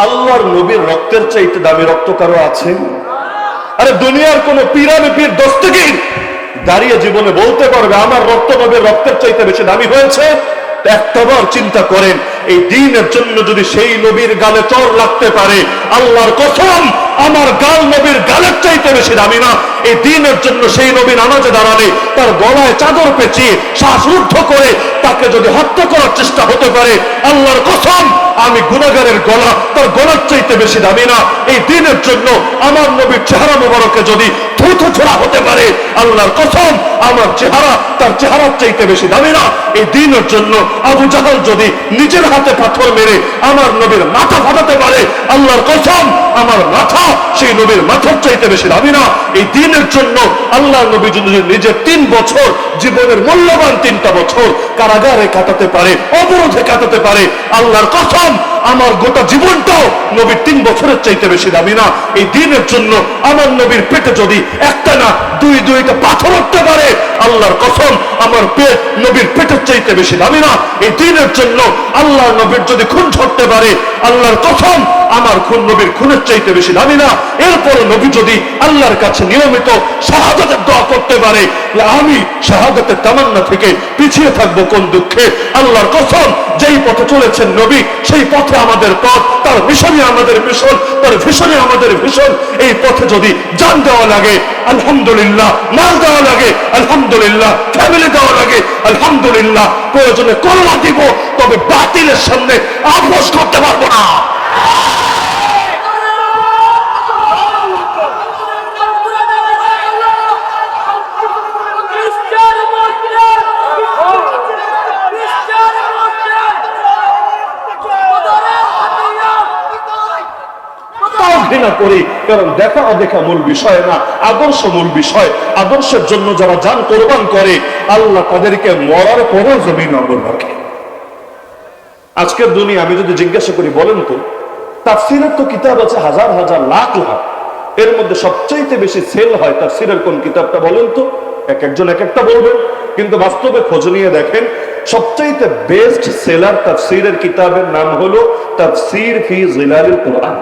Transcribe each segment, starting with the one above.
আল্লাহর নবীর রক্তের চাইতে দামি রক্ত কারো আছে? আরে দুনিয়ার কোন পীরানি পীর দস্তগীর দাঁড়িয়ে জীবনে বলতে পারবে আমার রক্ত নবীর রক্তের চাইতে বেশি দামি হয়েছে? একটাবার চিন্তা করেন, এই দ্বীনের জন্য যদি সেই নবীর গালে চড় লাগতে পারে, আল্লাহর কসম আমার গাল নবীর গালের চাইতে বেশি দামি না। এই দ্বীনের জন্য সেই নবী নামাজে দাঁড়ালে তার গলায় চাদর পেঁচিয়ে শ্বাসরুদ্ধ করে তাকে যদি হত্যা করার চেষ্টা হতে পারে, আল্লাহর কসম আমি গুনাহগারের গলা তার গলার চাইতে বেশি দামি না। এই দ্বীনের জন্য আমার নবীর চেহারা মোবারকে যদি থুথু ছোড়া হতে পারে, আল্লাহর কসম আমার চেহারা তার চেহারার চাইতে বেশি দামি না। এই দ্বীনের জন্য আবু জাহল যদি নিজের হাতে পাথর মেরে আমার নবীর মাথা ফাটাতে পারে, আল্লাহর কসম আমার মাথা সেই নবীর মাথার চাইতে বেশি দামি না। এই দ্বীনের জন্য আল্লাহর নবী যদি নিজের 3 বছর জীবনের মূল্যবান 3টা বছর কারাগারে কাটাতে পারে, অবরোধে কাটাতে পারে, আল্লাহর কসম আমার গোটা জীবনটাও নবীর 3 বছরের চাইতে বেশি দামি না। এই দ্বীনের জন্য আমার নবীর পেটে যদি একটা না দুইটা পাথর উঠতে পারে, আল্লাহর কসম আমার পেট নবীর পেটের চাইতে বেশি দামি না। এই দ্বীনের জন্য আল্লাহর নবীর যদি খুন ঝরতে পারে, আল্লাহর কসম আমার খুন নবীর খুনের চাইতে বেশি দামি না। এরপর নবী যদি আল্লাহর কাছে নিয়মিত শাহাদাতের দোয়া করতে পারে, আমি শাহাদাতের তামান্না থেকে পিছিয়ে থাকবো কোন দুঃখে? আল্লাহর কসম যেই পথে চলেছেন নবী সেই পথে আমাদের পথ, তার মিশনে আমাদের মিশন, তার ভিশনে আমাদের ভিশন। এই পথে যদি জান দেওয়া লাগে আলহামদুলিল্লাহ, মাল দেওয়া লাগে আলহামদুলিল্লাহ, ফ্যামিলি দেওয়া লাগে আলহামদুলিল্লাহ, প্রয়োজনে করোনা দিব, তবে বাতিলের সামনে আপোষ করতে পারবো না। ঘৃণা করি, কারণ দেখা অদেখা মূল বিষয় না, আদর্শ মূল বিষয়। আদর্শের জন্য যারা জান কোরবান করে, আল্লাহ তাদেরকে মরার পরও জমিন অবর রাখে। আজকের দুনিয়া আমি যদি জিজ্ঞাসা করি, বলেন তো তাফসীরের তো কিতাব আছে হাজার হাজার লাখ লাখ, এর মধ্যে সবচাইতে বেশি সেল হয় তাফসীরের কোন কিতাবটা বলেন তো? এক একজন এক একটা বলবেন, কিন্তু বাস্তবে খোঁজ নিয়ে দেখেন সবচাইতে বেস্ট সেলার তাফসীরের কিতাবের নাম হলো তাফসীর ফি জিলালিল কুরআন।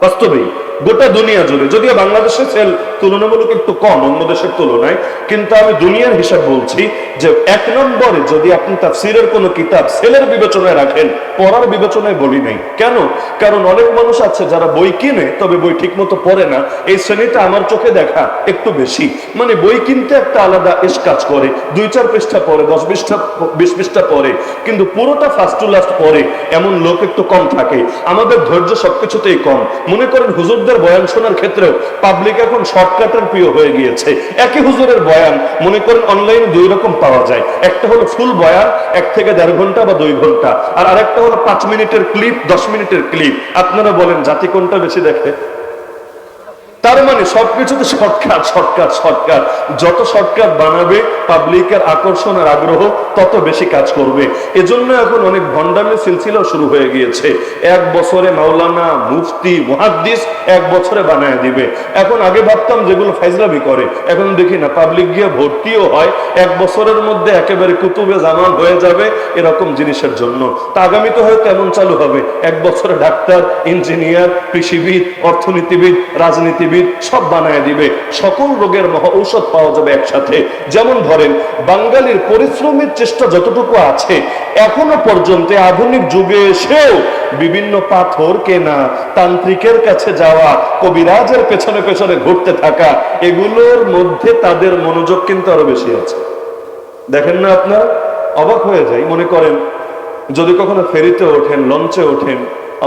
বাস্তবেই গোটা দুনিয়া জুড়ে, যদিও বাংলাদেশের সেল তুলনামূলক একটু কম অন্য দেশের তুলনায়, কিন্তু আমি দুনিয়ার হিসাব বলছি যে 1 নম্বরে যদি আপনি তাফসীরের কোনো কিতাব সেলের বিবেচনায় রাখেন, পড়ার বিবেচনায় বলি নাই। কেন? কারণ অনেক মানুষ আছে যারা বই কিনে তবে বই ঠিক মতো পড়ে না। এই শ্রেণীটা আমার চোখে দেখা একটু বেশি, মানে বই কিনতে একটা আলাদা এস কাজ করে, 2-4 পৃষ্ঠা পড়ে, 10-20 পৃষ্ঠা পড়ে, কিন্তু পুরোটা ফার্স্ট টু লাস্ট পড়ে এমন লোক একটু কম থাকে। আমাদের ধৈর্য সবকিছুতেই কম। মনে করেন হুজুরদের বয়ান শোনার ক্ষেত্রেও পাবলিক এখন শর্টকাটের প্রিয় হয়ে গিয়েছে। একই হুজুরের বয়ান মনে করেন অনলাইনে 2 রকম পাওয়া যায়। একটা হলো ফুল বয়ান 1 থেকে 1.5 ঘন্টা বা 2 ঘন্টা, আর আরেকটা হলো 5 মিনিটের ক্লিপ, 10 মিনিটের ক্লিপ। আপনারা বলেন জাতি কোনটা বেশি দেখে? তার মানে সবকিছুতে শর্টকাট শর্টকাট শর্টকাট। যত শর্টকাট বানাবে পাবলিকের আকর্ষণ আর আগ্রহ তত বেশি কাজ করবে। এজন্য এখন অনেক ভণ্ডামি সিলসিলাও শুরু হয়ে গিয়েছে। 1 বছরে মাওলানা, মুফতি, মুহাদ্দিস 1 বছরে বানায় দিবে। এখন আগে ভাবতাম যেগুলো ফাইজলামি করে, এখন দেখি না পাবলিক গিয়ে ভর্তিও হয় 1 বছরের মধ্যে একেবারে কুতুবে জামান হয়ে যাবে এরকম জিনিসের জন্য। তা আগামীতে হয়তো এমন চালু হবে 1 বছরে ডাক্তার, ইঞ্জিনিয়ার, কৃষিবিদ, অর্থনীতিবিদ, রাজনীতিবিদ সব বানায় দিবে। সকল রোগের মহা ঔষধ পাওয়া যাবে একসাথে। যেমন ধরেন বাঙালির পরিশ্রমের চেষ্টা যতটুকু আছে, এখনো পর্যন্ত আধুনিক যুগে এসেও বিভিন্ন পাথর কেনা, তান্ত্রিকের কাছে যাওয়া, কবিরাজের পেছনে পেছনে ঘুরতে থাকা, এগুলোর মধ্যে তাদের মনোযোগ কিন্তু আরো বেশি আছে। দেখেন না আপনারা? অবাক হয়ে যায়। মনে করেন যদি কখনো ফেরিতে ওঠেন, লঞ্চে ওঠেন,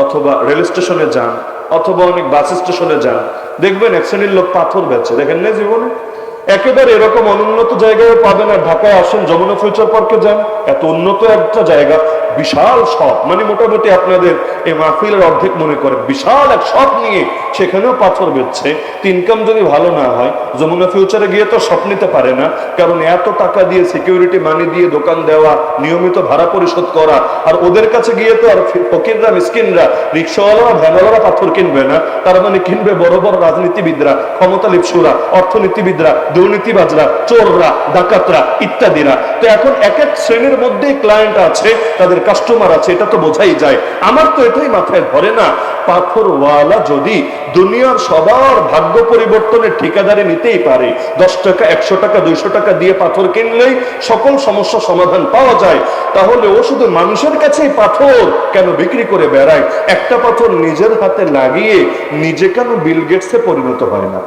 অথবা রেল স্টেশনে যান, অথবা অনেক বাস স্টেশনে যান, দেখবেন এক শ্রেণীর লোক পাথর বেচে। দেখেন না জীবনে? একেবারে এরকম অনুন্নত জায়গায় পাবেন। আর ঢাকায় আসেন, যমুনা ফিউচার পার্কে যান, এত উন্নত একটা জায়গা, বিশাল শপ, মানে মোটামুটি আপনাদের এই মাহফিলের অর্ধেক মনে করেন বিশাল এক শপ নিয়ে সেখানেও পাথর বেচছে। ইনকাম যদি ভালো না হয়, যমুনা ফিউচারে গিয়ে তো শপ নিতে পারে না, কারণ এত টাকা দিয়ে সিকিউরিটি মানি দিয়ে দোকান দেওয়া, নিয়মিত ভাড়া পরিশোধ করা, আর ওদের কাছে গিয়ে তো আর ফকিররা, মিসকিনরা, রিক্সাওয়ালারা, ভ্যানওয়ালারা পাথর কিনবে না। তার মানে কিনবে বড় বড় রাজনীতিবিদরা, ক্ষমতা লিপ্সুরা, অর্থনীতিবিদরা, দুর্নীতিবাজরা, চোররা, ডাকাতরা ইত্যাদিরা। তো এখন এক এক শ্রেণীর মধ্যেই ক্লায়েন্ট আছে, তাদের কাস্টমার আছে, এটা তো বোঝাই যায়। আমার তো এটাই মাথায় ধরে না, পাথরওয়ালা যদি দুনিয়ার সবার ভাগ্য পরিবর্তনের ঠিকাদারি নিতেই পারে, 10 টাকা 100 টাকা 200 টাকা দিয়ে পাথর কিনলেই সকল সমস্যা সমাধান পাওয়া যায়, তাহলে ও শুধু মানুষের কাছেই পাথর কেন বিক্রি করে বেড়ায়? একটা পাথর নিজের হাতে লাগিয়ে নিজে কেন বিল গেটসে পরিণত হয় না?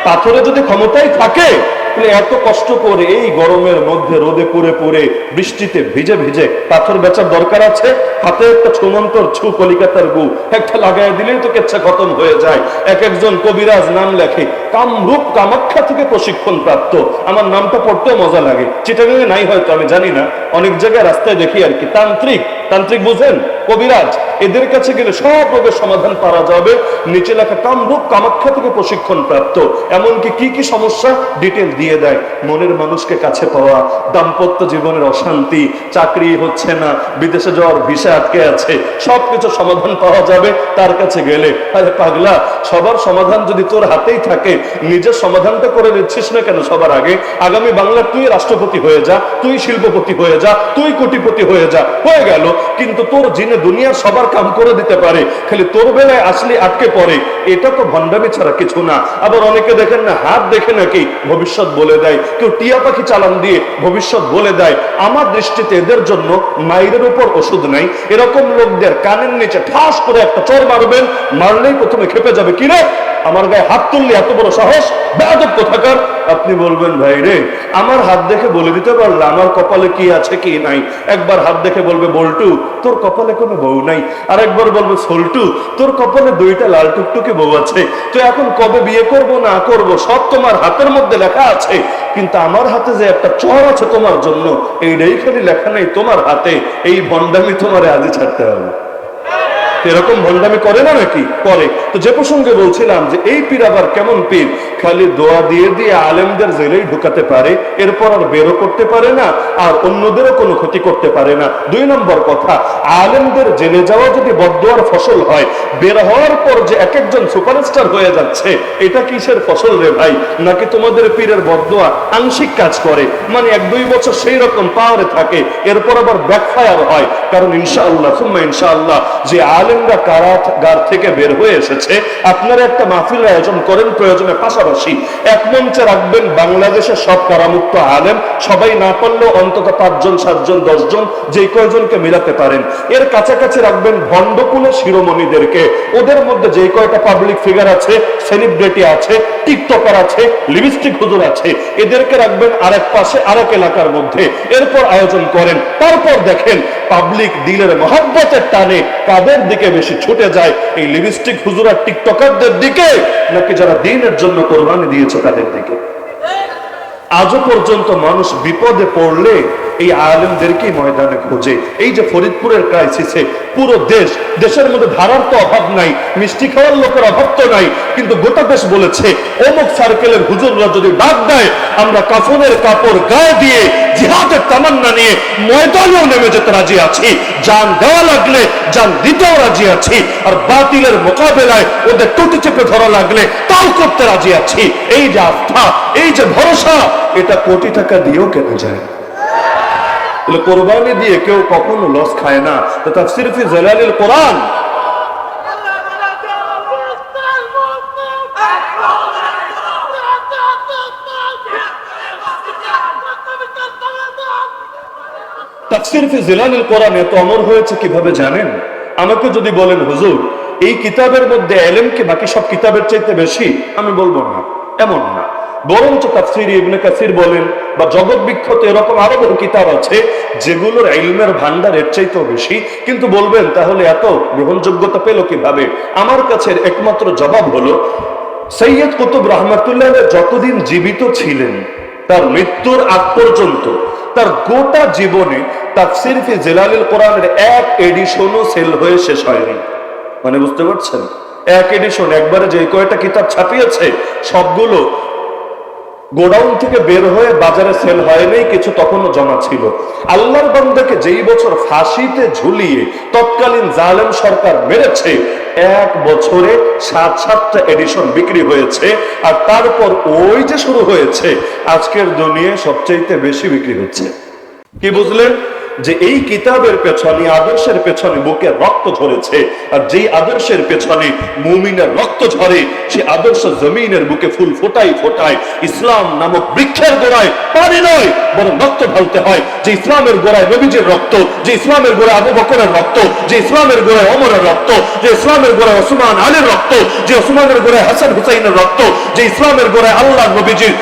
পাথরে যদি ক্ষমতাই থাকে তাহলে এত কষ্ট করে এই গরমের মধ্যে রোদে পুড়ে পুড়ে বৃষ্টিতে ভিজে ভিজে পাথর বেচার দরকার আছে? হাতে একটা ছুমন্তর ছু কলিকাতার গু একটা লাগাই দিলেই তো কেচ্ছা খতম হয়ে যায়। এক একজন কবিরাজ নাম লেখে কামরূপ কামাখ্যা থেকে প্রশিক্ষণ প্রাপ্ত। আমার নামটা পড়তেও মজা লাগে, চিটাগাঙে নাই হয়তো, আমি জানি না, অনেক জায়গায় রাস্তায় দেখি আর কি। তান্ত্রিক, তান্ত্রিক বুঝেন, কবিরাজ, এদের কাছে গেলে সব রোগের সমাধান পাওয়া যাবে। নিচে লেখা কামরূপ কামাখ্যা থেকে প্রশিক্ষণ প্রাপ্ত, এমনকি কি কি সমস্যা ডিটেল দিয়ে দেয়। মনের মানুষকে কাছে পাওয়া, দাম্পত্য জীবনের অশান্তি, চাকরি হচ্ছে না, বিদেশে যাওয়ার ভিসা আটকে আছে, সবকিছু সমাধান পাওয়া যাবে তার কাছে গেলে। আরে পাগলা, সবার সমাধান যদি তোর হাতেই থাকে, নিজের সমাধানটা করে নিচ্ছিস না কেন সবার আগে? আগামী বাংলার তুই রাষ্ট্রপতি হয়ে যা, তুই শিল্পপতি হয়ে যা, তুই কোটিপতি হয়ে যা, হয়ে গেল। কিন্তু তোর জিনে দুনিয়ার সবার কাম করে দিতে পারে, খালি তোর বেলায় আসলে আটকে পড়ে। এটা তো ভণ্ডামি ছাড়া কিছু না। আবার অনেকে দেখেন না, হাত দেখে নাকি ভবিষ্যৎ বলে দেয়, কেউ টিয়া পাখি চালান দিয়ে ভবিষ্যৎ বলে দেয়। আমার দৃষ্টিতে এদের জন্য মাইরের উপর ওষুধ নাই। এরকম লোকদের কানের নিচে ঠাস করে একটা চর মারবেন, মারলেই প্রথমে খেপে যাবে, কিরে আমার গায়ে হাত তুললে এত বড় সাহস, বেয়াদব কোথাকার। আপনি বলবেন ভাই রে, আমার হাত দেখে বলে দিতে পারলে আমার কপালে কি আছে কি নাই? একবার হাত দেখে বলবে বল্টু তোর কপালে কোনো বউ নাই, আর একবার বলবে সল্টু তোর কপালে 2টা লাল টুকটুকে বউ আছে। তো এখন কবে বিয়ে করব না করব সব তোমার হাতের মধ্যে লেখা আছে, কিন্তু আমার হাতে যে একটা চর আছে তোমার জন্য, এইটাই খালি লেখা নেই তোমার হাতে। এই ভণ্ডামি তোমারে আজই ছাড়তে হবে। এরকম ভণ্ডামি করে না নাকি? করে। তো যে প্রসঙ্গে বলছিলাম যে এই পীর আবার কেমন পীর, খালি দোয়া দিয়ে দিয়ে আলেমদের জেলেই ঢুকাতে পারে, এরপর আর বেরো করতে পারে না, আর অন্যদেরও কোনো ক্ষতি করতে পারে না। 2 নম্বর কথা, আলেমদের জেলে যাওয়া যদি বদদোয়ার ফসল হয়, বের হওয়ার পর যে এক একজন সুপারস্টার হয়ে যাচ্ছে, এটা কিসের ফসল রে ভাই? নাকি তোমাদের পীরের বদদোয়া আংশিক কাজ করে, মানে 1-2 বছর সেই রকম পাওয়ারে থাকে, এরপর আবার ব্যাকফায়ার হয়? কারণ ইনশাআল্লাহ সুম্মা ইনশাআল্লাহ যে আলেমরা কারাগার থেকে বের হয়ে এসেছে, আপনারা একটা মাহফিল আয়োজন করেন, প্রয়োজনে পাশাপাশি এক মঞ্চে রাখবেন বাংলাদেশের সব কারামুক্ত আলেম, সবাই না পারলেও অন্তত 5 জন 7 জন 10 জন যে কয়জনকে মিলাতে পারেন। এর কাছাকাছি রাখবেন ভণ্ডকুলের শিরোমণিদেরকে, ওদের মধ্যে যে কয়টা পাবলিক ফিগার আছে, সেলিব্রিটি আছে, টিকটকার আছে, লিপস্টিক হুজুর আছে, এদেরকে রাখবেন আরেক পাশে আরেক এলাকার মধ্যে। এরপর আয়োজন করেন, তারপর দেখেন পাবলিক দিলের মহব্বতের টানে কাদের দিকে বেশি ছুটে যায়, এই লিপস্টিক হুজুর আর টিকটকারদের দিকে, নাকি যারা দ্বীনের জন্য কোরবানি দিয়েছে তাদের দিকে? আজও পর্যন্ত মানুষ বিপদে পড়লে এই আলেমদেরকেই ময়দানে খোঁজে। এই যে ফরিদপুরের ক্রাইসিসে পুরো দেশের মধ্যে ধারার তো অভাব নাই, মিষ্টি খাওয়ার লোকের অভাব তো নাই, কিন্তু গোটা দেশ বলেছে অমুক সার্কেলের হুজুররা যদি ডাক দেয়, আমরা কাফনের কাপড় গায়ে দিয়ে জিহাদের তামান্না নিয়ে ময়দানেও নেমে যেতে রাজি আছি, জান দেওয়া লাগলে জান দিতেও রাজি আছি, আর বাতিলের মোকাবেলায় ওদের টুটি চেপে ধরা লাগলে তাও করতে রাজি আছি। এই যে আস্থা, এই যে ভরসা, এটা কোটি টাকা দিয়েও কেনা যায়। কোরবানি দিয়ে কেউ কখনো লস খায় না। তো তাফসীর ফি জালালিল কোরআন, তাফসীর ফি জালালিল কোরআন এত অমর হয়েছে কিভাবে জানেন? আমাকে যদি বলেন হুজুর এই কিতাবের মধ্যে ইলম কি বাকি সব কিতাবের চাইতে বেশি, আমি বলবো না, এমন না। বরঞ্চ তাফসীর ইবনে কাসির বলেন বা জগৎ বিখ্যাত এরকম আরো বহু কিতাব আছে যেগুলোর ইলমের ভান্ডার এর চাইতেও বেশি। কিন্তু বলবেন তাহলে এত গ্রহণযোগ্যতা পেল কিভাবে? আমার কাছে একমাত্র জবাব হলো, সৈয়দ কুতুব রাহমাতুল্লাহ যতদিন জীবিত ছিলেন, তার মৃত্যুর আগ পর্যন্ত তার গোটা জীবনে তাফসীর ফি জালালিল কোরআনের 1 এডিশনও সেল হয়ে শেষ হয়নি। মানে বুঝতে পারছেন, 1 এডিশন একবারে যে কয়টা কিতাব ছাপিয়েছে সবগুলো গোডাউন থেকে বের হয়ে বাজারে সেল হয়নি, কিছু তখনও জমা ছিল। আল্লাহর বান্দাকে যেই বছর ফাঁসিতে ঝুলিয়ে তৎকালীন জালেম সরকার মেরেছে, 1 বছরে 7-7টা এডিশন বিক্রি হয়েছে। আর তারপর ওই যে শুরু হয়েছে, আজকের দুনিয়ায় সবচেয়ে বেশি বিক্রি হচ্ছে। কি বুঝলেন? যে এই কিতাবের পেছনে, আদর্শের পেছনে বুকে রক্ত ঝরেছে, আর যেই আদর্শের পেছনে মুমিনের রক্ত ঝরে, সে আদর্শ জমিনের বুকে ফুল ফোটায় ফোটায়। ইসলাম নামক বৃক্ষের গোড়ায় পানি নয়, বরং রক্ত ঢালতে হয়। যে ইসলামের গোড়ায় নবীজির রক্ত, যে ইসলামের গোড়ায় আবু বকরের রক্ত, যে ইসলামের গোড়ায় ওমরের রক্ত, যে ইসলামের গোড়ায় ওসমান আলীর রক্ত, যে ওসমানের গোড়ায় হাসান হুসাইনের রক্ত, যে ইসলামের গোড়ায় আল্লাহ নবীজির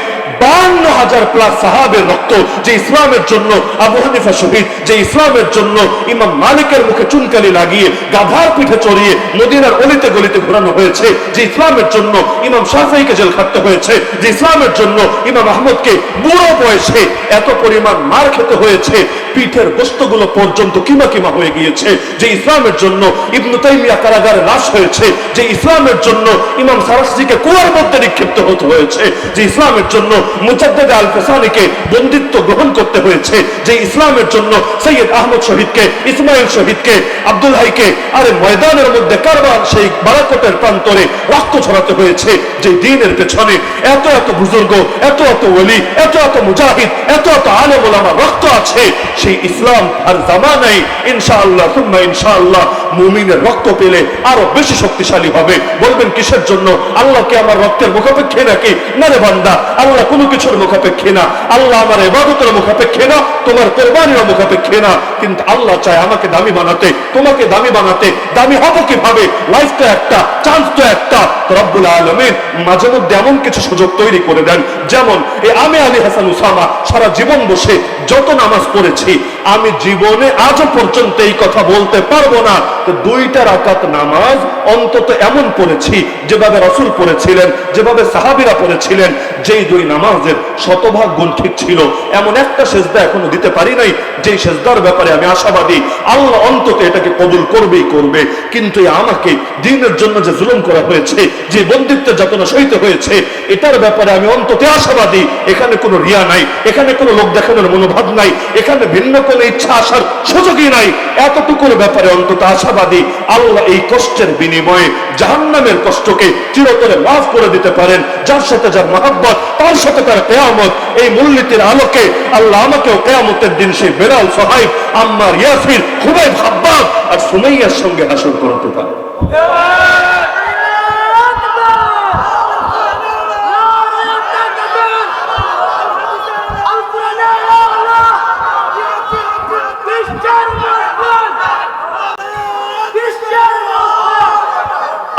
52,000 প্লাস সাহাবের রক্ত, যে ইসলামের জন্য আবু হানিফা শহীদ, যে ইসলামের জন্য ইমাম মালিকের মুখে চুনকালি লাগিয়ে গাধার পিঠে চড়িয়ে মদিনার অলিতে গলিতে ঘোরানো হয়েছে, যে ইসলামের জন্য ইমাম শাফিঈকে জেল খাটতে হয়েছে, যে ইসলামের জন্য ইমাম আহমদকে বুড়ো বয়সে এত পরিমাণ মার খেতে হয়েছে, পিঠের গোস্তগুলো পর্যন্ত কিমা কিমা হয়ে গিয়েছে, যে ইসলামের জন্য ইবনে তাইমিয়া কারাগারে লাশ হয়েছে, যে ইসলামের জন্য ইমাম সারাসিকে কুয়ার মধ্যে নিক্ষিপ্ত হতে হয়েছে, যে ইসলামের জন্য মুজাদ্দিদ আল-ফিসানিকে বন্দিত্ব গ্রহণ করতে হয়েছে, যে ইসলামের জন্য সৈয়দ আহমদ শহীদকে, ইসমাইল শহীদকে, আব্দুল হাইকে আরে ময়দানের মধ্যে কারবার সেই বারাকতের প্রান্তরে রক্ত ছড়াতে হয়েছে, যে দ্বীনের পেছনে এত এত বুজুর্গ, এত এত ওলি, এত এত মুজাহিদ, এত এত আলেম ওলামা রক্ত আছে, সেই ইসলাম আর জামানায় ইনশাআল্লাহ সুম্মা ইনশাআল্লাহ মুমিনের রক্ত পেলে আরো বেশি শক্তিশালী হবে। বলবেন কিসের জন্য? আল্লাহ কি আমার রক্তের মুখাপেক্ষী নাকি? না রে বান্দা, আল্লাহ কোনো কিছুর মুখাপেক্ষী না। আল্লাহ আমার ইবাদতের মুখাপেক্ষী না, তোমার কোরবানির মুখাপেক্ষী না। কিন্তু আল্লাহ চায় আমাকে দামি বানাতে, তোমাকে দামি বানাতে। দামি হবো কিভাবে? লাইফ তো একটা, চান্স তো একটা। রব্বুল আলামিন মাঝে মধ্যে এমন কিছু সুযোগ তৈরি করে দেন, যেমন এই আমি আলী হাসান উসামা সারা জীবন বসে যত নামাজ পড়েছি, আমি জীবনে আজও পর্যন্ত এই কথা বলতে পারবো না তো 2টা রাকাত নামাজ অন্তত এমন পড়েছি যেভাবে রাসূল পড়েছিলেন, যেভাবে সাহাবীরা পড়েছিলেন। যেই 2 নামাজের শতভাগ গুণ ঠিক ছিল, এমন একটা সেজদা এখনো দিতে পারি নাই যেই সেজদার ব্যাপারে আমি আশাবাদী আল্লাহ অন্তত এটাকে কবুল করবেই করবে। কিন্তু আমাকে দ্বীনের জন্য যে জুলুম করা হয়েছে, যে বন্দিত্বের যাতনা সইতে হয়েছে, এটার ব্যাপারে আমি অন্তত আশাবাদী। এখানে কোনো রিয়া নাই, এখানে কোনো লোক দেখানোর মনোভাব নাই, এখানে ভিন্ন কোনো ইচ্ছা আসার সুযোগই নাই। এতটুকুর ব্যাপারে অন্তত আশাবাদী আল্লাহ এই কষ্টের বিনিময়ে জাহান্নামের কষ্টকে চিরতরে মাফ করে দিতে পারেন। যার সাথে যার মহব্বত, তার সাথে তার কিয়ামত। এই মূলনীতির আলোকে আল্লাহ আমাকেও কিয়ামতের দিন সেই বেলাল, সুহাইব, আম্মার, ইয়াসির, খুবাইব, খাব্বাব আর সুমাইয়ার সঙ্গে হাসর করাতে পারে।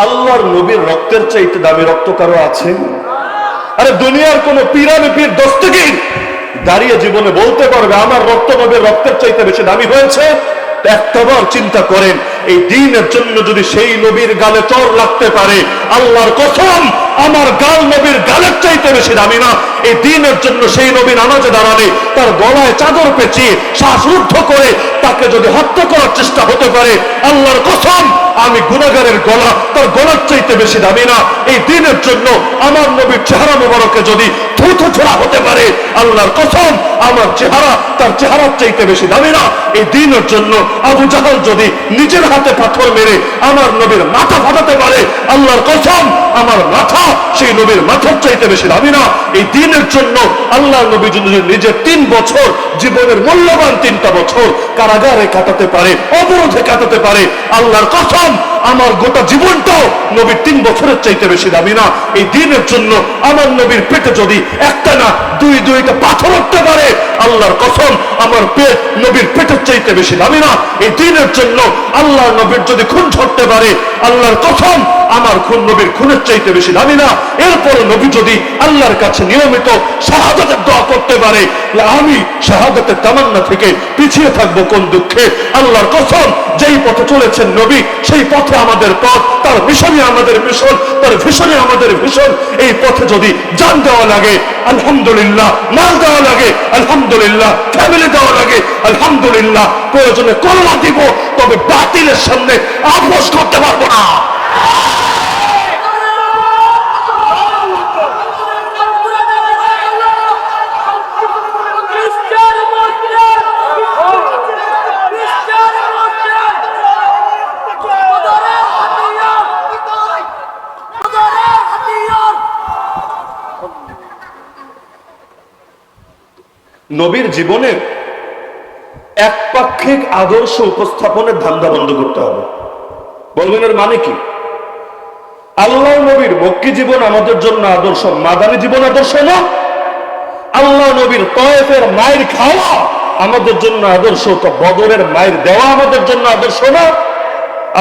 আল্লাহর নবীর রক্তের চাইতে দামি রক্ত কারো আছে? আরে দুনিয়ার কোন পীর দস্তগীর দাঁড়িয়ে জীবনে বলতে পারবে আমার রক্ত নবীর রক্তের চাইতে বেশি দামি হয়েছে? একটাবার চিন্তা করেন, এই দ্বীনের জন্য যদি সেই নবীর গালে চর লাগতে পারে, আল্লাহর কসম আমার গাল নবীর গালের চাইতে বেশি দামি না। এই দ্বীনের জন্য সেই নবী নামাজে দাঁড়ালে তার গলায় চাদর পেঁচিয়ে শ্বাসরুদ্ধ করে তাকে যদি হত্যা করার চেষ্টা হতে পারে, আল্লাহর কসম আমি গুনাহগারের গলা তার গলার চাইতে বেশি দামি না। এই দ্বীনের জন্য আমার নবীর চেহারা মোবারকে যদি থুথু ছোড়া হতে পারে, আল্লাহর কসম আমার চেহারা তার চেহারার চাইতে বেশি দামি না। এই দ্বীনের জন্য আবু জাহল যদি নিজের হাতে পাথর মেরে আমার নবীর মাথা ফাটাতে পারে, আল্লাহর কসম আমার মাথা সেই নবীর মাথার চাইতে বেশি দামি না। এই দ্বীনের জন্য আল্লাহর নবী যদি নিজের 3 বছর জীবনের মূল্যবান 3টা বছর কারাগারে কাটাতে পারে, অবরোধে কাটাতে পারে, আল্লাহর কসম আমার গোটা জীবনটাও নবীর 3 বছরের চাইতে বেশি দামি না। এই দ্বীনের জন্য আমার নবীর পেটে যদি একটা না দুইটা পাথর উঠতে পারে, আল্লাহর কসম আমার পেট নবীর পেটের চাইতে বেশি দামি না। এই দ্বীনের জন্য আল্লাহর নবীর যদি খুন ঝরতে পারে, আল্লাহর কসম আমার খুন নবীর খুনের চাইতে বেশি দামি না। এরপরে নবী যদি আল্লাহর কাছে নিয়মিত শাহাদাতের দোয়া করতে পারে, আমি শাহাদাতের তামান্না থেকে পিছিয়ে থাকবো কোন দুঃখে? আল্লাহর কসম যেই পথে চলেছেন নবী সেই পথে আমাদের পথ, তার মিশনে আমাদের মিশন, তার ভিশনে আমাদের ভিশন। এই পথে যদি জান দেওয়া লাগে আলহামদুলিল্লাহ, মাল দেওয়া লাগে আলহামদুলিল্লাহ, ফ্যামিলি দেওয়া লাগে আলহামদুলিল্লাহ, প্রয়োজনে কলমা দিব, তবে বাতিলের সামনে আপোষ করতে পারবো না। নবীর জীবনের এক পাক আপেক্ষিক আদর্শ উপস্থাপনের ধান্দা বন্ধ করতে হবে। বলবেন এর মানে কি? আল্লাহ নবীর মক্কি জীবন আমাদের জন্য আদর্শ, মাদানী জীবন আদর্শ না? আল্লাহ নবীর তয়েফের মায়ের খাওয়া আমাদের জন্য আদর্শ, তো বদরের মায়ের দেওয়া আমাদের জন্য আদর্শ না?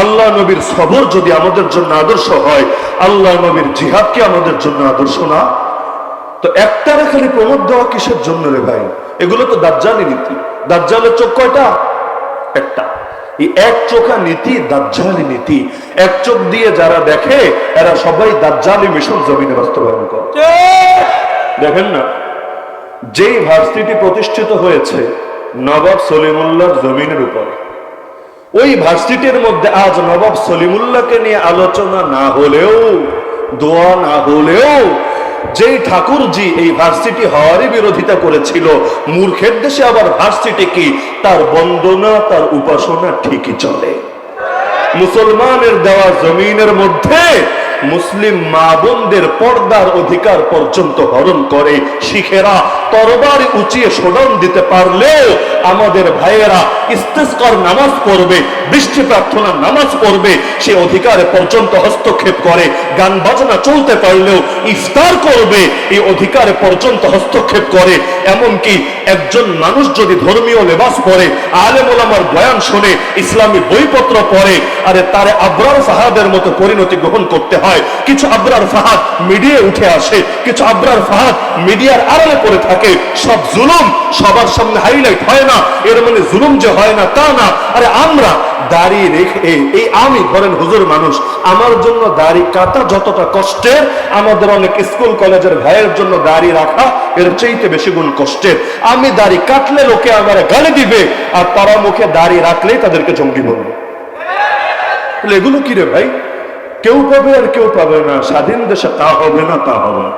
আল্লাহ নবীর সবর যদি আমাদের জন্য আদর্শ হয়, আল্লাহ নবীর জিহাদ কি আমাদের জন্য আদর্শ না? তো একটারে খালি প্রমোদ দেওয়া কিসের জন্য রে ভাই? এগুলো তো দাজ্জালি নীতি। দাজ্জালের চোখ কয়টা? একটা। এই এক চোখা নীতি দাজ্জালি নীতি। এক চোখ দিয়ে যারা দেখে এরা সবাই দাজ্জালি মিশন জমিনে বাস্তবায়ন করে। দেখেন না, যেই ভার্সিটি প্রতিষ্ঠিত হয়েছে নবাব সলিমুল্লাহর জমিনের উপরে, ওই ভার্সিটির মধ্যে আজ নবাব সলিমুল্লাহকে নিয়ে আলোচনা না হলেও, দোয়া না হলেও, যেই ঠাকুরজি এই ভার্সিটি হওয়ারই বিরোধিতা করেছিল, মূর্খের দেশে আবার ভার্সিটি কি, তার বন্দনা তার উপাসনা ঠিকই চলে। মুসলমানের দেওয়া জমিনের মধ্যে মুসলিম মা বোনদের পর্দার অধিকার পর্যন্ত হরণ করে শিখেরা তরবারি উঁচিয়ে শোডাউন দিতে পারলেও আমাদের ভাইয়েরা ইস্তেসকার নামাজ পড়বে, বৃষ্টি প্রার্থনার নামাজ পড়বে, সে অধিকারে পর্যন্ত হস্তক্ষেপ করে। গান বাজনা চলতে পারলেও ইফতার করবে, এই অধিকারে পর্যন্ত হস্তক্ষেপ করে। এমনকি একজন মানুষ যদি ধর্মীয় লেবাস পরে, আলেম ওলামার বয়ান শুনে, ইসলামী বইপত্র পড়ে, আরে তারে আবরার ফাহাদের মতো পরিণতি গ্রহণ করতে হয়। কিছু আবরার ফাহাদ মিডিয়ায় উঠে আসে, কিছু আবরার ফাহাদ মিডিয়ার আড়ালে পড়ে থাকে। সব জুলুম সবার সামনে হাইলাইট হয় না, এর মানে জুলুম যে হয় না তা না। আরে আমরা দাড়ি রেখে, এই আমি ধরেন হুজুর মানুষ, আমার জন্য দাড়ি কাটা যতটা কষ্টের, আমাদের অনেক স্কুল কলেজের ভাইয়ের জন্য দাড়ি রাখা এর চাইতে বেশি গুণ কষ্টের। আমি দাড়ি কাটলে লোকে আমার গালি দিবে, আর তারা মুখে দাড়ি রাখলেই তাদেরকে জঙ্গি বলবে। এগুলো কি রে ভাই? কেউ পাবে আর কেউ পাবে না। স্বাধীন দেশে তা হবে না, তা হবে না।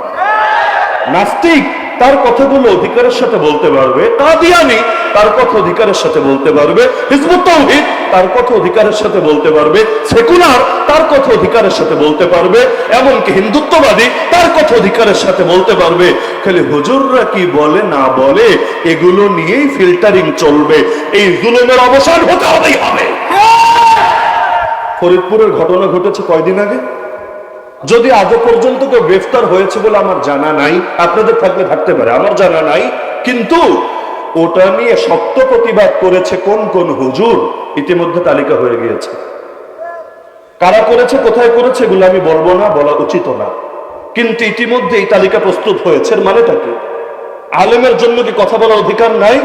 নাস্তিক তার কথাগুলো অধিকারের সাথে বলতে পারবে, কাদিয়ানী তার কথা অধিকারের সাথে বলতে পারবে, হিজবুত তাওহীদ তার কথা অধিকারের সাথে বলতে পারবে, সেকুলার তার কথা অধিকারের সাথে বলতে পারবে, এমনকি হিন্দুত্ববাদী তার কথা অধিকারের সাথে বলতে পারবে। খালি হুজুররা কি বলে না বলে এগুলো নিয়েই ফিল্টারিং চলবে। এই জুলুমের অবসান হতে হবেই হবে। ফরিদপুরের ঘটনা ঘটেছে কয়দিন আগে, যদি আজও পর্যন্ত কেউ গ্রেফতার হয়েছে বলে আমার জানা নাই, আপনাদের থাকলে থাকতে পারে, আমার জানা নাই, কিন্তু ওটা নিয়ে শক্ত প্রতিবাদ করেছে কোন কোন হুজুর ইতিমধ্যে তালিকা হয়ে গিয়েছে। কারা করেছে, কোথায় করেছে এগুলো আমি বলবো না, বলা উচিত না, কিন্তু ইতিমধ্যে এই তালিকা প্রস্তুত হয়েছে। মানে কি আলেমের জন্য কি কথা বলার অধিকার নাই?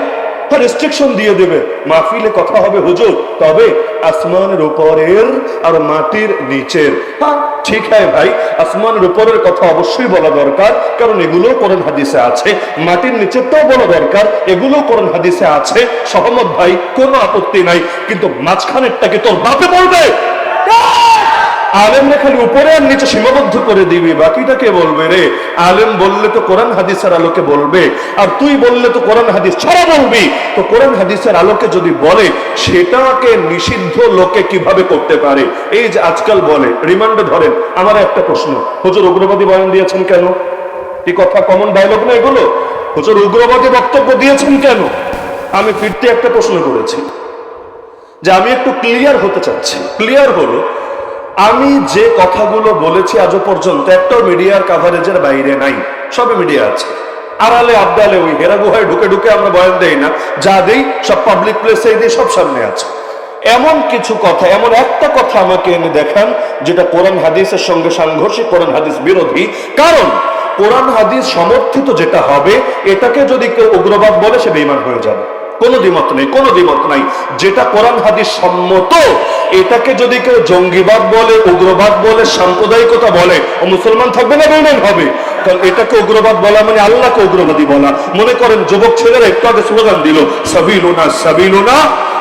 রেস্ট্রিকশন দিয়ে দেবে, মাহফিলে কথা হবে হুজুর, তবে আসমানের উপরের আর মাটির নিচের। হ্যাঁ ঠিক হ্যাঁ ভাই, আসমানের উপরের কথা অবশ্যই বলা দরকার, কারণ এগুলো কোরআন হাদিসে আছে। মাটির নিচেরটাও বলা দরকার, এগুলো কোরআন হাদিসে আছে। সহমত ভাই, কোনো আপত্তি নাই, কিন্তু মাঝখানেরটাকে তোর বাপে বলবে। আলেমরা খালি উপরে আর নিচে সীমাবদ্ধ করে দিবি, বাকিটাকে বলবে রে? আলেম বললে তো কোরআন হাদিসের আলোকে বলবে, আর তুই বললে তো কোরআন হাদিস ছাড়া বলবি। তো কোরআন হাদিসের আলোকে যদি বলে, সেটাকে নিষিদ্ধ লোকে কিভাবে করতে পারে? এই যে আজকাল বলে, রিমান্ডে ধরেন, আমার একটা প্রশ্ন, হুজুর উগ্রবাদী বয়ান দিয়েছেন কেন? এই কথা কমন ডায়লগ না এগুলো? হুজুর উগ্রবাদী বক্তব্য দিয়েছেন কেন? আমি ফিরতে একটা প্রশ্ন করেছি, যে আমি একটু ক্লিয়ার হতে চাচ্ছি। ক্লিয়ার হলো, আমি যে কথাগুলো বলেছি আজও পর্যন্ত একটাও মিডিয়ার কাভারেজের বাইরে নাই, সবে মিডিয়া আছে। আড়ালে আবডালে ওই হেরা গুহায় ঢুকে ঢুকে আমরা বয়ান দেই না, যা দেই সব পাবলিক প্লেসে দিই, সব সামনে আছে। এমন কিছু কথা, এমন একটা কথা আমাকে এনে দেখান যেটা কোরআন হাদিসের সঙ্গে সাংঘর্ষিক, কোরআন হাদিস বিরোধী। কারণ কোরআন হাদিস সমর্থিত যেটা হবে, এটাকে যদি কেউ উগ্রবাদ বলে সে বেঈমান হয়ে যাবে। কোনো দ্বিমত নেই, কোনো দ্বিমত নাই। যেটা কোরআন হাদিস সম্মত, এটাকে যদি কেউ জঙ্গিবাদ বলে, উগ্রবাদ বলে, সাম্প্রদায়িকতা বলে, ও মুসলমান থাকবে না বেঈমান হবে? কারণ এটাকে উগ্রবাদ বলা মানে আল্লাহকে উগ্রবাদী বলা। মনে করেন যুবক ছেলেরা একটু আগে স্লোগান দিল, সাবিলুনা সাবিলুনা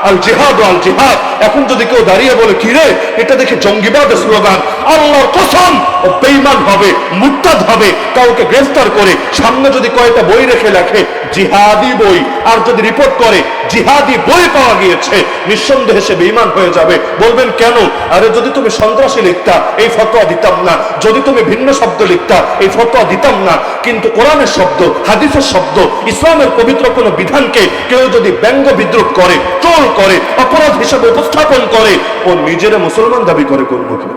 আল জিহাদ আল জিহাদ। এখন যদি কেউ দাঁড়িয়ে বলে, কি রে এটা দেখে জঙ্গিবাদের স্লোগান, আল্লাহর কসম ও বেঈমান হবে, মুরতাদ হবে। কাউকে গ্রেফতার করে সামনে যদি কয়টা বই রেখে লেখে জিহাদি বই, আর যদি রিপোর্ট করে জিহাদি বই পাওয়া গিয়েছে, নিঃসন্দেহে সে বেঈমান হয়ে যাবে। বলবেন কেন? আরে যদি তুমি সন্ত্রাসী লিখতা এই ফতোয়া দিতাম না, যদি তুমি ভিন্ন শব্দ লিখতা এই ফতোয়া দিতাম না। কিন্তু কোরআনের শব্দ, হাদিসের শব্দ, ইসলামের পবিত্র কোন বিধানকে কেউ যদি ব্যঙ্গ বিদ্রুপ করে, ট্রোল করে, অপরাধ হিসেবে উপস্থাপন করে, ও নিজেরা মুসলমান দাবি করে করবো কি?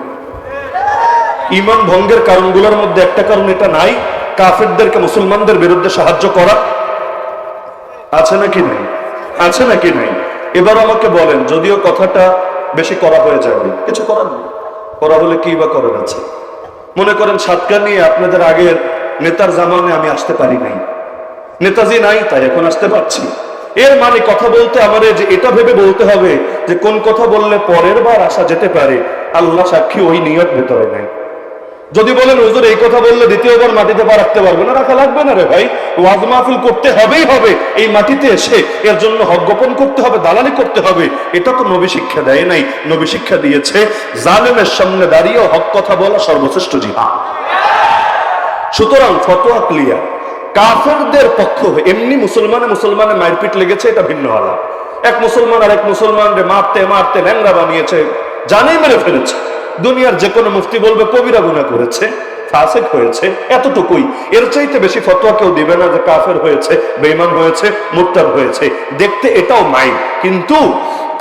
ঈমান ভঙ্গের কারণগুলোর মধ্যে একটা কারণ এটা নাই, কাফেরদেরকে মুসলমানদের বিরুদ্ধে সাহায্য করা আছে নাকি নাই? আছে নাকি নাই? এবার আমাকে বলেন, যদিও কথাটা বেশি করা হয়ে যাবে, কিছু করার নেই। করা হলে কি বা করার আছে? মনে করেন সাতকা নিয়ে আপনাদের আগের নেতার জামানে আমি আসতে পারি নাই, নেতাজি নাই তাই এখন আসতে পারছি। এর মানে কথা বলতে আমাদের যে এটা ভেবে বলতে হবে যে কোন কথা বললে পরের বার আসা যেতে পারে, আল্লাহ সাক্ষী ওই নিয়ত ভেতরে নাই। যদি বলেন হুজুর এই কথা বললে দ্বিতীয়বার মাটিতে পা রাখতে পারবে না, রাখা লাগবে না রে ভাই। ওয়াজ মাহফিল করতে হবেই হবে, এই মাটিতে এসে এর জন্য হক গোপন করতে হবে, দালালি করতে হবে। এটা তো নবী শিক্ষা দেয় নাই। নবী শিক্ষা দিয়েছে জালেমের সামনে দাঁড়িয়ে হক কথা বলা সর্বশ্রেষ্ঠ জিহাদ। সুতরাং ফতোয়া ক্লিয়ার। কাফেরদের পক্ষ এমনি মুসলমানে মারপিট লেগেছে, এটা ভিন্ন আলাপ। এক মুসলমান আর এক মুসলমানকে মারতে মারতে ল্যাংড়া বানিয়েছে, জানেই মেরে ফেলেছে। দুনিয়ার যে কোনো মুফতি বলবে কবিরা গুনাহ করেছে, ফাসিক হয়েছে, এতটুকুই। এর চাইতে বেশি ফতোয়া কেউ দিবে না যে কাফের হয়েছে, বেঈমান হয়েছে, মুরতাদ হয়েছে। দেখতে এটাও মাইন, কিন্তু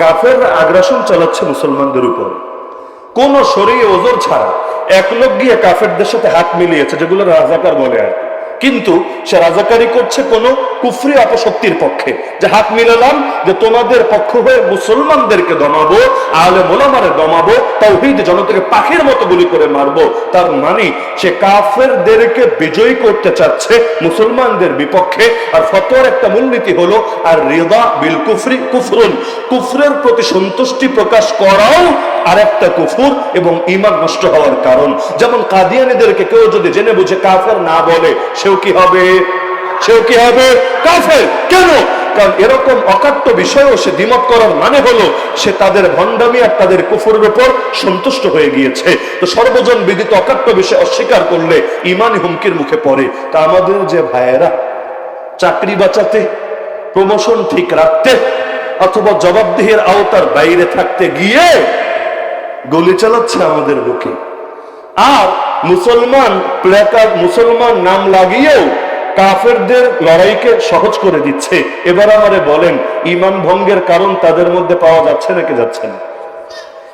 কাফের আগ্রাসন চালাচ্ছে মুসলমানদের উপর কোন শরীয় ওজর ছাড়া। এক লোক গিয়ে কাফেরদের সাথে হাত মিলিয়েছে, যেগুলো রাজাকার বলে আর, কিন্তু সে রাজাকারি করছে কোন কুফরি অপশক্তির পক্ষে। যে হাত মিলালাম যে তোমাদের পক্ষ হয়ে মুসলমানদেরকে দমাবো, আলেম ওলামারে দমাবো, তাওহীদ জনতাকে পাখির মতো গুলি করে মারবো, তার মানে সে কাফেরদেরকে বিজয়ী করতে চাচ্ছে মুসলমানদের বিপক্ষে। আর ফতোয়ার একটা মূলনীতি হলো আর রিদা বিল কুফরি কুফরুন, কুফরের প্রতি সন্তুষ্টি প্রকাশ করাও আর একটা কুফর এবং ঈমান নষ্ট হওয়ার কারণ। যেমন কাদিয়ানীদেরকে কেউ যদি জেনে বুঝে কাফের না বলে, সেও কি হবে? সেও কি হবে? কাফের। কেন? কারণ এরকম অকাট্য বিষয়ও সে দ্বিমত করার মানে হলো সে তাদের ভণ্ডামি আর তাদের কুফরের উপর সন্তুষ্ট হয়ে গিয়েছে। তো সর্বজন বিদিত অকাট্য বিষয় অস্বীকার করলে ঈমানই হুমকির মুখে পড়ে। তা আমাদের যে ভাইয়েরা চাকরি বাঁচাতে, প্রমোশন ঠিক রাখতে, অথবা জবাবদিহির আওতার বাইরে থাকতে গিয়ে গুলি চালাচ্ছে আমাদের বুকে, আর মুসলমান প্লেকার্ড, মুসলমান নাম লাগিয়েও কাফেরদের লড়াইকে সহজ করে দিচ্ছে। এবার আমারে বলেন, ঈমান ভঙ্গের কারণ তাদের মধ্যে পাওয়া যাচ্ছে নাকি যাচ্ছে না?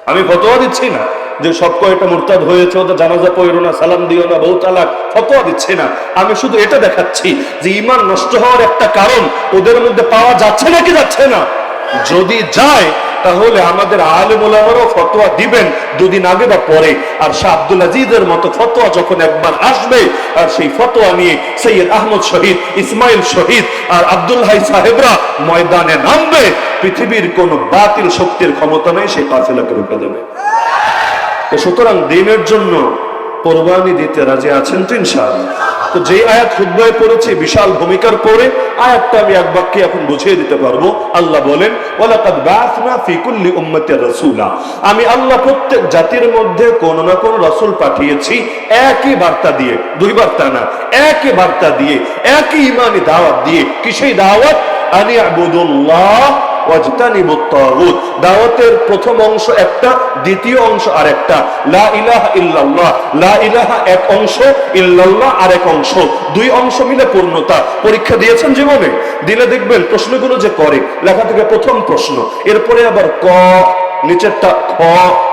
আমি ফতোয়া দিচ্ছি না যে সব কয়টা মুরতাদ হয়েছে ওদের জানাজা পড়ো না, সালাম দিও না, বউ তালাক, ফতোয়া দিচ্ছি না। আমি শুধু এটা দেখাচ্ছি যে ঈমান নষ্ট হওয়ার একটা কারণ ওদের মধ্যে পাওয়া যাচ্ছে নাকি যাচ্ছে না। যদি যায় তাহলে আমাদের আলেম ওলামারাও ফতোয়া দিবেন দুদিন আগে বা পরে। আর শাহ আব্দুল আজিজের মতো ফতোয়া যখন একবার আসবে, আর সেই ফতোয়া নিয়ে সৈয়দ আহমদ শহীদ, ইসমাইল শহীদ আর আব্দুল হাই সাহেবরা ময়দানে নামবে, পৃথিবীর কোন বাতিল শক্তির ক্ষমতা নেই সেই কাফেলাকে রুখে দেবে। সুতরাং দিনের জন্য কোরবানি দিতে রাজি আছেন তো ইনশাআল্লাহ? তো যে আয়াত খুতবায় পড়েছি বিশাল ভূমিকার পরে আয়াতটা আমি এক বাক্যে এখন বুঝিয়ে দিতে পারবো। আল্লাহ বলেন, ওয়ালাকাদ বাআসনা ফি কুল্লি উম্মাতির রাসূলা, আমি আল্লাহ প্রত্যেক জাতির মধ্যে কোন না কোন রাসূল পাঠিয়েছি একই বার্তা দিয়ে, দুই বার্তা না, একই বার্তা দিয়ে, একই ঈমানি দাওয়াত দিয়ে। কি সেই দাওয়াত? আনি আবুদুল্লাহ ওয়াজতানিবুত তাগুত। দাওয়াতের প্রথম অংশ একটা, দ্বিতীয় অংশ আরেকটা। লা ইলাহা ইল্লাল্লাহ, লা ইলাহা এক অংশ, ইল্লাল্লাহ আরেক অংশ, দুই অংশ মিলে পূর্ণতা। পরীক্ষা দিয়েছেন জীবনে? দিলে দেখবেন প্রশ্নগুলো যে করে, লেখা থেকে প্রথম প্রশ্ন, এরপরে আবার ক, নিচেরটা খ,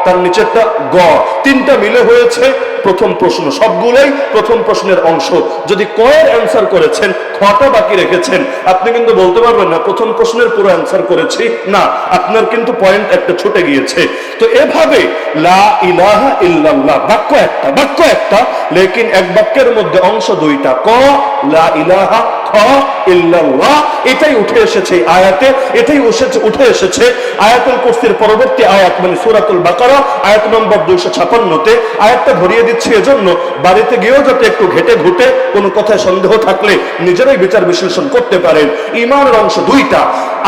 তার নিচেরটা গ, তিনটা মিলে হয়েছে প্রথম প্রশ্ন। সবগুলোই প্রথম প্রশ্নের অংশ। যদি ক এর অ্যান্সার করেছেন, খটা বাকি রেখেছেন, আপনি কিন্তু বলতে পারবেন না প্রথম প্রশ্নের পুরো অ্যান্সার করেছি, না, আপনার কিন্তু পয়েন্ট একটা ছুটে গিয়েছে। তো এভাবে লা ইলাহা ইল্লাল্লাহ বাক্য একটা, লেকিন এক বাক্যের মধ্যে অংশ দুইটা, ক লা ইলাহা, খ ইল্লাল্লাহ, এটাই উঠে এসেছে আয়াতে, এটাই উঠে এসেছে আয়াতুল কুরসির পরবর্তী আয়াত মানে সূরাতুল বাকারা আয়াত নম্বর 256-তে। আয়াতটা ধরিয়ে দিচ্ছি এজন্য বাড়িতে গিয়েও যাতে একটু ঘেটে ঘুটে কোনো কথায় সন্দেহ থাকলে নিজেরাই বিচার বিশ্লেষণ করতে পারেন। ঈমানের অংশ দুইটা।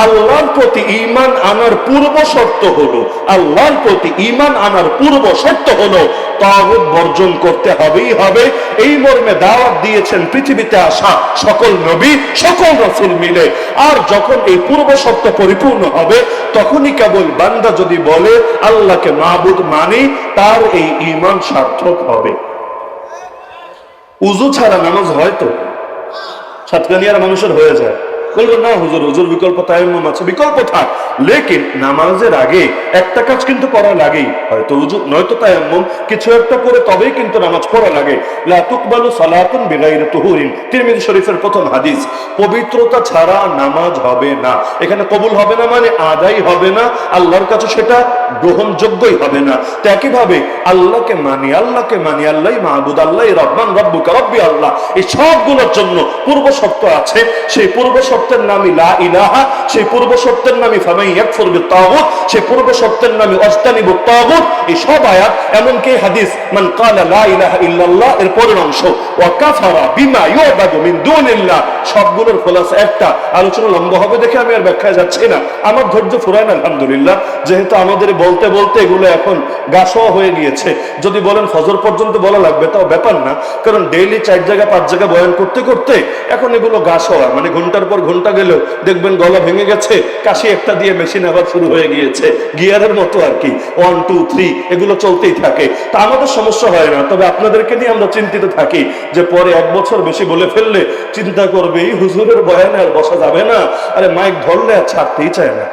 আল্লাহর প্রতি ঈমান আনার পূর্ব শর্ত হলো, আল্লাহর প্রতি ঈমান আনার পূর্ব শর্ত হলো তাগুত বর্জন করতে হবেই হবে। এই মর্মে দাওয়াত দিয়েছেন পৃথিবীতে আসা সকল নবী সকল রাসূল মিলে। আর যখন এই পূর্ব শর্ত পরিপূর্ণ হবে তখনই কেবল বান্দা যদি বলে আল্লাহকে মাবুদ মানি, তার এই ঈমান সার্থক হবে। উযু ছাড়া নামাজ হয় তো? সাতকানিয়ার মানুষের হয়ে যায়। বলবো না হুজুর, হুজুর বিকল্প তায়াম্মুম আছে, বিকল্প থাক, লেকিন নামাজের আগে একটা কাজ কিন্তু করা লাগেই, হয়তো উযু নয়তো তায়াম্মুম, কিছু একটা করে তবেই কিন্তু নামাজ পড়া লাগে। লা তুকবালু সালাতুন বিগাইরি তুহুরিন, তিরমিজি শরীফের প্রথম হাদিস। পবিত্রতা ছাড়া নামাজ হবে না। এখানে কবুল হবে না মানে আদায় হবে না, আল্লাহর কাছে সেটা গ্রহণযোগ্যই হবে না। তো একইভাবে আল্লাহকে মানি, আল্লাহকে মানি, আল্লাহই মাহবুদ, আল্লাহই রহমান, রব্বুকা রব্বি আল্লাহ, এই সবগুলোর জন্য পূর্ব শর্ত আছে। সেই পূর্ব শর্তের নামই লা ইলাহা, সেই পূর্ব শর্তের নামই ফামান ইয়াকফুর বিত-তাগুত, সেই পূর্ব শর্তের নামই ওয়াজতানিবুত তাগুত। এই সব আয়াত, এমনকি হাদিস মান ক্বালা লা ইলাহা ইল্লাল্লাহ এর পরের অংশ ওয়া কাফারা বিমা ইউবাদু মিন দুনিল্লাহ, সবগুলোর খোলাসা একটা। আলোচনা লম্বা হবে দেখে আমি আর ব্যাখ্যায় যাচ্ছি না, আমার ধৈর্য ফুরায় না আলহামদুলিল্লাহ, যেহেতু আমাদের বলতে বলতে এগুলো এখন গাছও হয়ে গিয়েছে। যদি বলেন ফজর পর্যন্ত বলা লাগবে তাও ব্যাপার না, কারণ ডেইলি 4 জায়গা 5 জায়গা বয়ান করতে করতে এখন এগুলো গাছ হওয়া মানে ঘন্টার পর ঘন্টা গেলেও দেখবেন গলা ভেঙে গেছে, কাশি একটা দিয়ে মেশিন আবার শুরু হয়ে গিয়েছে, গিয়ারের মতো আর কি, 1 2 3 এগুলো চলতেই থাকে। তা আমাদের সমস্যা হয় না, তবে আপনাদেরকে নিয়ে আমরা চিন্তিত থাকি যে পরে 1 বছর বেশি বলে ফেললে চিন্তা করবে এই হুজুরের বয়ানে আর বসা যাবে না, আরে মাইক ধরলে আর ছাড়তেই চায় না,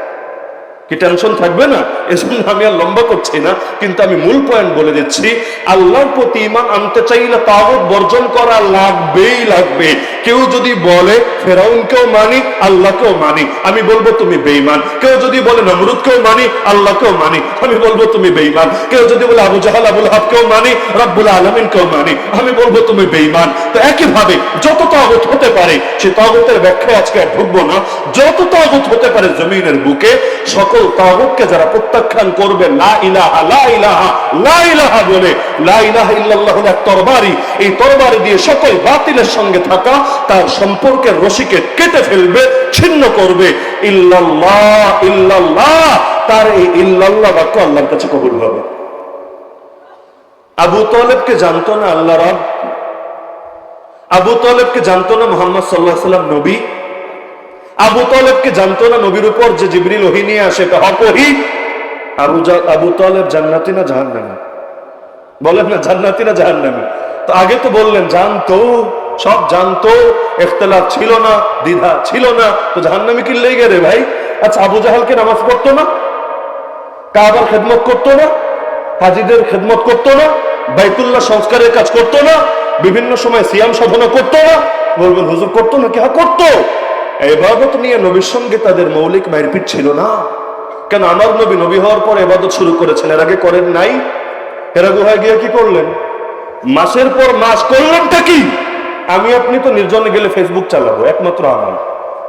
কি টেনশন থাকবে না? এজন্য আমি আর লম্বা করছি না, কিন্তু আমি মূল পয়েন্ট বলে দিচ্ছি। আল্লাহর প্রতি ঈমান আনতে চাইলে তাগুত বর্জন করা লাগবেই লাগবে। কেউ যদি বলে ফেরাউনকেও মানি আল্লাহকেও মানি, আমি বলবো তুমি বেঈমান। কেউ যদি বলে নমরুদকেও মানি আল্লাহকেও মানি, আমি বলবো তুমি বেঈমান। কেউ যদি বলে আবু জাহাল আবুল হাবকেও মানি রব্বুল আলামিনকেও মানি, আমি বলবো তুমি বেঈমান। তো একইভাবে যত তাগুত হতে পারে, সে তাগুতের ব্যাখ্যায় আজকে আর ঢুকবো না, যত তাগুত হতে পারে জমিনের বুকে, সকল তাগুতকে যারা প্রত্যাখ্যান করবে লা ইলাহা লা ইলাহা লা ইলাহা বলে, লা ইলাহা ইল্লাল্লাহ হলো এক তরবারি, এই তরবারি দিয়ে সকল বাতিলের সঙ্গে থাকা তার সম্পর্কের রশিকে কেটে ফেলবে, ছিন্ন করবে। ইল্লাল্লাহ ইল্লাল্লাহ, তার এই ইল্লাল্লাহ বাক্য আল্লাহর কাছে কবুল হবে। আবু তালেবকে জানতো না আল্লাহ রাব, আবু তালেবকে জানতো না মুহাম্মদ সাল্লাল্লাহু আলাইহি ওয়াসাল্লাম নবী, আবু তালেবকে জানতো না নবীর উপর যে জিবরিল ওহী নিয়ে আসে এটা হক ওহী। আবু তালেব জান্নাতি না জাহান্নামী? বলেন না জান্নাতি না জাহান্নামী? তো আগে তো বললেন জানতো, সব জানতো, ইখতিলাফ ছিল না, দ্বিধা ছিল না, তো জাহান্নামী কি লেগে রে ভাই? আচ্ছা আবু জাহালকে নামাজ পড়তো না, কাবার খেদমত করতো না, হাজিদের খেদমত করতো না, বাইতুল্লাহ সংস্কারের কাজ করতো না, বিভিন্ন সময় সিয়াম সাধনা করতো না? বলবেন হুজুর করতো না কি? হ্যাঁ করতো। ইবাদত নিয়ে নবীর সঙ্গে তাদের মৌলিক মারপিট ছিল না। কেন? আমার নবী নবী হওয়ার পর ইবাদত শুরু করেছেন, এর আগে করেন নাই? হেরা গুহায় গিয়ে কি করলেন? মাসের পর মাস করলেনটা কি? আমি আপনি তো নির্জনে গেলে ফেসবুক চালাবো, একমাত্র আমল।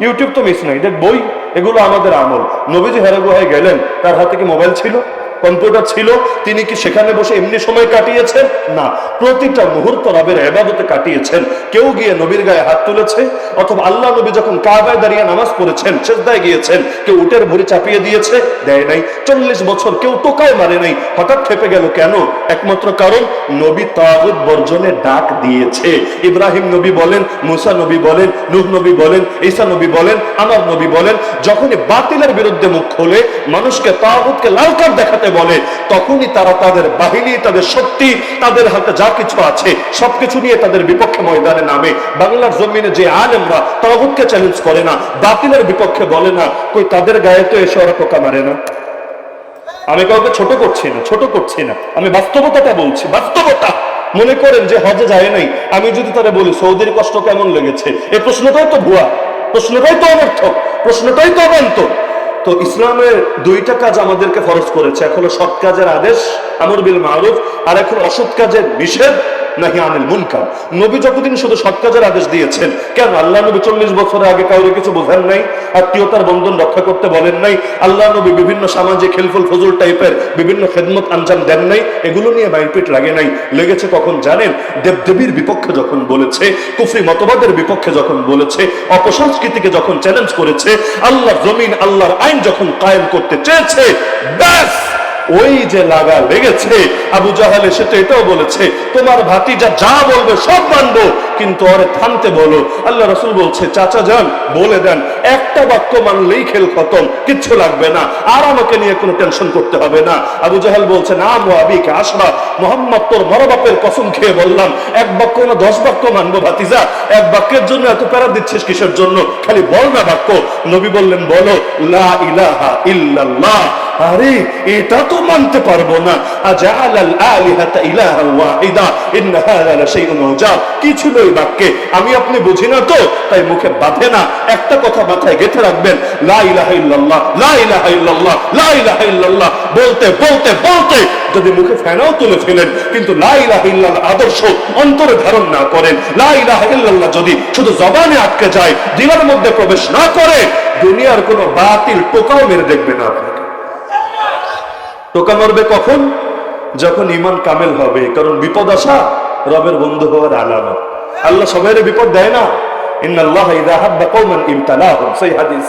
ইউটিউব তো মিস নাই, দেখবই, এগুলো আমাদের আমল। নবীজি হেরা গুহায় গেলেন, তার হাতে কি মোবাইল ছিল, কম্পিউটার ছিল? তিনি কি সেখানে বসে এমনি সময় কাটিয়েছেন? না, প্রতিটা মুহূর্ত রবের ইবাদতে কাটিয়েছেন। কেউ গিয়ে নবীর গায়ে হাত তুলেছে? অথবা আল্লাহ নবী যখন কাবায় দাঁড়িয়ে নামাজ পড়েছেন, সিজদায় গিয়েছেন, কেউ উটের ভুঁড়ি চাপিয়ে দিয়েছে? দেয় নাই। 40 বছর কেউ টোকায় মারে নাই। হঠাৎ খেপে গেল কেন? একমাত্র কারণ নবী তাগুত বর্জনের ডাক দিয়েছে। ইব্রাহিম নবী বলেন, মুসা নবী বলেন, নূহ নবী বলেন, ঈসা নবী বলেন, আমার নবী বলেন, যখনই বাতিলের বিরুদ্ধে মুখ খোলে, মানুষকে তাগুতকে লাল কার্ড দেখাতে বলে, তখনই তারা তাদের বাহিনী, তাদের শক্তি, তাদের হাতে যা কিছু আছে সবকিছু নিয়ে তাদের বিপক্ষে ময়দানে নামে। বাংলার জমিনে যে আলেমরা তাগুতকে চ্যালেঞ্জ করে না, বাতিলের বিপক্ষে বলে না, কই তাদের গায়ে তো এসে ওরা টোকা মারে না? আমি কাউকে ছোট করছি না, ছোট করছি না, আমি বাস্তবতাটা বলছি, বাস্তবতা। মনে করেন যে হজে যায় নাই, আমি যদি তারা বলি সৌদির কষ্ট কেমন লেগেছে, এই প্রশ্নটাই তো ভুয়া, প্রশ্নটাই তো অনর্থক, প্রশ্নটাই তো অবান্তর। তো ইসলামের 2টা কাজ আমাদেরকে ফরজ করেছে, এক হলো সৎ কাজের আদেশ আমর বিল মারুফ, আর এখন অসৎ কাজের নিষেধ। নাহি আনিল মুনকার। নবী যতদিন শুধু সৎ কাজের আদেশ দিয়েছেন, কেন আল্লাহ নবী 40 বছর আগে কাউকে কিছু বোঝেন নাই? আত্মীয়তার বন্ধন রক্ষা করতে বলেন নাই? আল্লাহ নবী বিভিন্ন সামাজিক হেলফুল ফজুল টাইপের বিভিন্ন খেদমত আঞ্জাম দেন নাই? এগুলো নিয়ে মাইরপিট লাগে নাই। লেগেছে কখন জানেন? দেবদেবীর বিপক্ষে যখন বলেছে, কুফরি মতবাদের বিপক্ষে যখন বলেছে, অপসংস্কৃতিকে যখন চ্যালেঞ্জ করেছে, আল্লাহর জমিন আল্লাহর আইন যখন কায়েম করতে চেয়েছে, ব্যাস ওই যে লাগা লেগেছে। আবু জাহাল এসে তো এটাও বলেছে, তোমার ভাতিজা যা বলবে সব মানবো, কিন্তু ওরে থামতে বলো। আল্লাহ রাসূল বলছে, চাচা যান বলে দেন, একটা বাক্য মানলেই খেল খতম, কিচ্ছু লাগবে না, আর আমাকে নিয়ে কোনো টেনশন করতে হবে না। আবু জাহাল বলছে, না মুআবিকা আশরা, মুহাম্মদ তোর মরবাপের কসম খেয়ে বললাম, এক বাক্য না 10 বাক্য মানবো ভাতিজা, এক বাক্যের জন্য এত প্যারা দিচ্ছিস কিসের জন্য? খালি বল না বাক্য। নবী বললেন, বলো লা ইলাহা ইল্লাল্লাহ। আরে এটা তো মানতে পারবো না। আজালাল আলিহাতা ইলাহা ওয়াহিদা ইন্না হাযা লাশাইউন উজাব। কি ছিল এই বাক্যে? আমি আপনি বুঝি না তো, তাই মুখে বাঁধে না। একটা কথা মাথায় গেঁথে রাখবেন, লা ইলাহা ইল্লাল্লাহ, লা ইলাহা ইল্লাল্লাহ, লা ইলাহা ইল্লাল্লাহ বলতে বলতে বলতে যদি মুখে ফেনাও তুলে ফেলেন, কিন্তু লা ইলাহা ইল্লাল্লাহ আদর্শ অন্তরে ধারণ না করেন, লা ইলাহা ইল্লাল্লাহ যদি শুধু জবানে আটকে যায়, দিলের মধ্যে প্রবেশ না করে, দুনিয়ার কোনো বাতিল টোকাও মেরে দেখবে না আপনাকে। টোকা মারবে কখন? যখন ঈমান কামেল হবে। কারণ বিপদ আসা রবের বন্ধু হওয়ার আলামত। আল্লাহ সবাই বিপদ দেয় না। ইন্নাল্লাহা ইযা হাব্বা কওমান ইবতালাহুম, সহিহ হাদিস।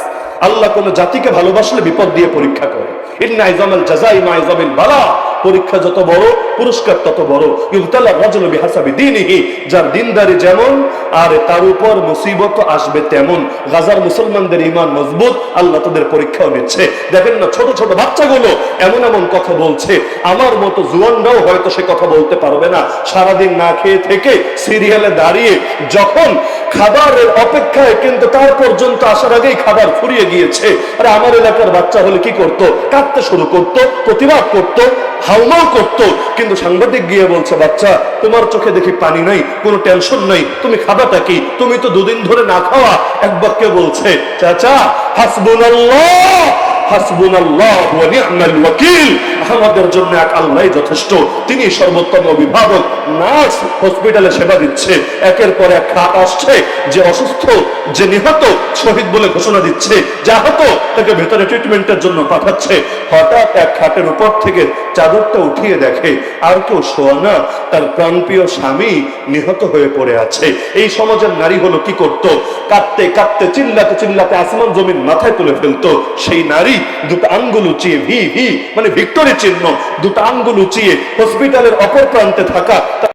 আল্লাহ কোন জাতিকে ভালোবাসলে বিপদ দিয়ে পরীক্ষা করে। ইন্না ইযামাল জাযাই মা ইযামিল বালা, পরীক্ষা যত বড় পুরস্কার তত বড়। ইবতালা রাজুলু বিহাসাবি দীনিহি, যার দিনদারি যেমন আর তার উপর মুসিবত আসবে তেমন। গাজার মুসলমানদের ঈমান মজবুত, আল্লাহ তাদের পরীক্ষাও নিচ্ছে। দেখেন না, ছোট ছোট বাচ্চাগুলো এমন এমন কথা বলছে, আমার মতো জুয়ানরাও হয়তো সে কথা বলতে পারবে না। সারাদিন না খেয়ে থেকে সিরিয়ালে দাঁড়িয়ে যখন খাবারের অপেক্ষায়, কিন্তু তার পর্যন্ত আসার আগেই খাবার ফুরিয়ে গিয়েছে। আর আমার এলাকার বাচ্চা হলে কি করতো? কাঁদতে শুরু করতো, প্রতিবাদ করতো, হাউমাউ করতো। কিন্তু সাংবাদিক গিয়ে বলছে, বাচ্চা তোমার চোখে দেখি পানি নাই, কোনো টেনশন নাই, তুমি খাবাটা কি? তুমি তো 2 দিন ধরে না খাওয়া। এক বাক্যে বলছে, চাচা হাসবুনাল্লাহ হাসবুনাল্লাহু ওয়া নি'মাল ওয়াকিল, আমাদের জন্য এক আল্লাহই যথেষ্ট, তিনি সর্বোত্তম অভিভাবক। নার্স হসপিটালে সেবা দিচ্ছে, একের পর এক খাট আসছে, যে অসুস্থ, যে নিহত, শহীদ বলে ঘোষণা দিচ্ছে, যে আহত তাকে ভেতরে ট্রিটমেন্টের জন্য পাঠাচ্ছে। হঠাৎ এক খাটের উপর থেকে চাদরটা উঠিয়ে দেখে আর কেউ শোয়া না, তার প্রাণপ্রিয় স্বামী নিহত হয়ে পড়ে আছে। এই সমাজের নারী হলো কি করত? কাঁদতে কাঁদতে চিল্লাতে চিল্লাতে আসমান জমিন মাথায় তুলে ফেলতো। সেই নারী দুটো আঙ্গুল উঁচিয়ে, ভি ভি মানে ভিক্টোরি চিহ্ন, দুটো আঙ্গুল উঁচিয়ে হসপিটালের অপর প্রান্তে থাকা